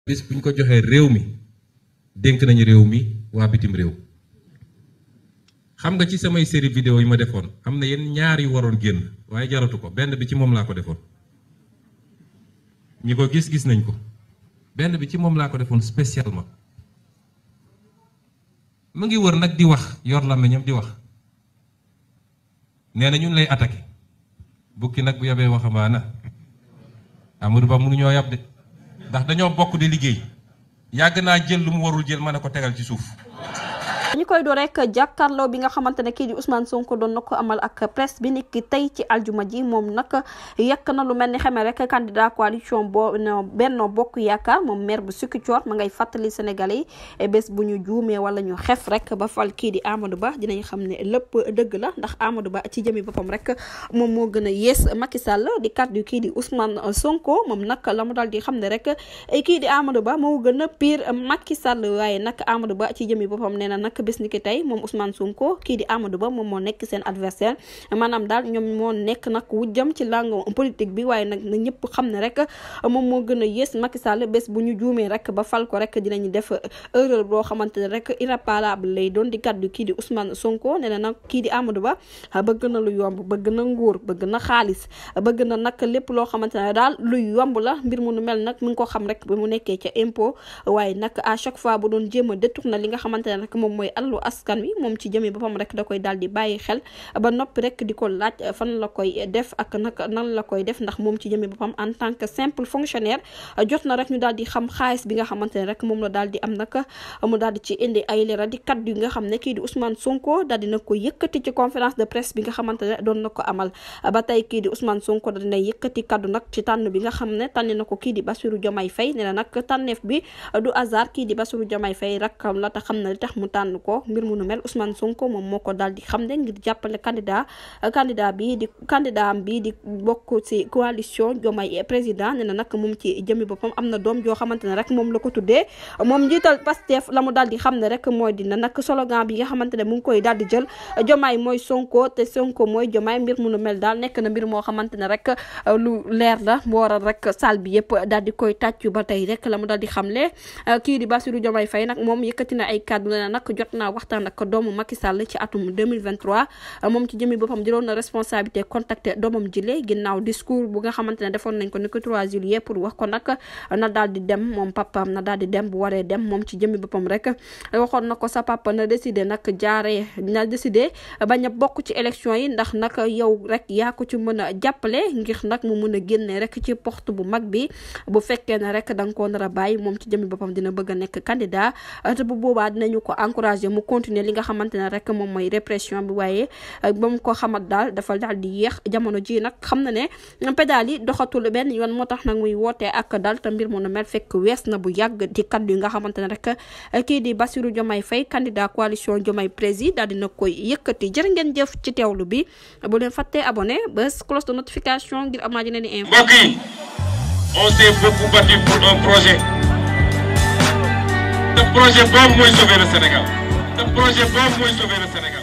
bis buñ ko joxee réew mi dénk nañu réew mi waa bitim réew. xam nga ci samay série vidéo yi ma defoon am na yenn ñaar yu waroon génn waaye jaratu ko benn bi ci moom laa ko defoon ñi ko gis nañ ko benn bi ci moom laa ko defoon spécialement mu ngi wër nag di wax yor làmmiñam di wax nee na ñun lay attaqué bukki nag bu yabee waxambaana Amadou Ba mënuñoo yab de ndax dañoo bokk di liggéey yàgg naa jël lu mu warul jël ma ne ko tegal ci suuf. ñu koy do rek jàkkaarloo bi nga xamante ne kii di Ousmane Sonko doon na ko amal ak presse bi niki tey ci aljuma ji moom nag yekk na lu mel ni xamee rek candidat coalition Benno Bokk Yaakaar moom maire bu Ziguinchor ma ngay fàttali Sénégalais yi bés bu ñu juumee wala ñu xef rek ba fal kii di Amadou Ba dinañ xam ne lépp dëgg la ndax Amadou Ba ci jëmi boppam rek moom moo gën a yées Macky Sall di kàddu kii di Ousmane Sonko moom nag la mu daal di xam ne rek kii di Amadou Ba moo gën a pire Macky Sall waaye nag Amadou Ba ci jëmi boppam nee na nag bés ni ki tey moom Ousmane Sonko kii di Amadou Ba moom moo nekk seen adversaire maanaam daal ñoom moo nekk nag wujjam ci langue politique bi waaye nag na ñëpp xam ne rek moom moo gën a yées Macky Sall bés bu ñu juumee rek ba fal ko rek dinañu def erreur boo xamante ne rek irréparable lay doon di kaddu kii di Ousmane Sonko nee na nag kii di Amadou Ba bëgg na lu yomb bëgg na nguur bëgg na xaalis bëgg na nag lépp loo xamante ne daal lu yomb la mbir mu nu mel nag mu ngi ko xam rek ba mu nekkee ca impôt waaye nag à chaque fois bu doon jéem a détourner li nga xamante ne rek moom mooy allu askan wi moom ci jëmee boppam rek da koy daal di bàyyi xel ba noppi rek di ko laaj fan la koy def ak nag nan la koy def ndax moom ci jëmee boppam en tant que simple fonctionnaire jot na rek ñu daal di xam xaalis bi nga xamante ne rek moom la daal di am nag mu daal di ci indi ay leeral di kaddu yi nga xam ne kii di Ousmane Sonko daal dina ko yëkkati ci conférence de presse bi nga xamante ne doon na ko amal ba tey kii di Ousmane Sonko daal dina yëkkati kaddu nag ci tànn bi nga xam ne tànn na ko kii di Bassirou Diomaye Faye nee na nag tànneef bi du hasard kii di Bassirou Diomaye Faye rakkam la te xam na li tax mu tànn ko mbir mu nu mel Ousmane Sonko moom moo ko daal di xam ne ngir jàppale candidat am bi di bokk ci coalition Diomaye président nee na nag moom ci jëmi boppam am na doom joo xamante ne rek moom la ko tuddee moom njiital Pastef la mu daal di xam ne rek mooy dina nag slogan bi nga xamante ne mu ngi koy daal di jël Diomaye mooy Sonko te Sonko mooy Diomaye mbir mu nu mel daal nekk na mbir moo xamante ne rek lu leer la mu waral rek salle bi yëpp daal di koy tàccu ba tey rek la mu daal di xamle kii di Bassirou Diomaye Faye nag moom yëkkati na ay kàddu ne nag jot naa waxtaan ak doomu Macky Sall ci atum 2023 moom ci jëmi boppam jëloon na responsabilité contacté doomam jile ginnaaw discours bu nga xamante ne defoon nañ ko ni ko 3 juillet pour wax ko nag na daal di dem moom papaam na daal di dem bu waree dem moom ci jëmi boppam rek waxoon na ko sa papa na décidé nag na décidé bañ a bokk ci élection yi ndax nag yow rek yaa ko ci mën a jàppale ngir nag mu mën a génne rek ci porte bu mag bi bu fekkee ne rek da nga koo nar a bàyyi moom ci jëmi boppam dina bëgg a nekk candidat te bu boobaa dinañu ko encouragé mu continuer li nga xamante ne rek moom mooy répression bi waaye ba mu ko xamat daal dafa daal di yéex jamono ji nag xam na ne pédale yi doxatul benn yoon moo tax nag muy wootee ak dal te mbir mu nu mel fekk wees na bu yàgg di kaddu yi nga xamante ne rek kii di Bassirou Diomaye Faye candidat coalition Diomaye président daal dina koy yëkkati jërë ngeen jëf ci teewlu bi bu leen fàttee abonné bés cloche de notification ngir amaat yeneen i info. Mbokk yi on s'est beaucoup battu pour un projet. Ce projet boobu mooy sauver le Sénégal. Ce projet boobu mooy sauver le Sénégal.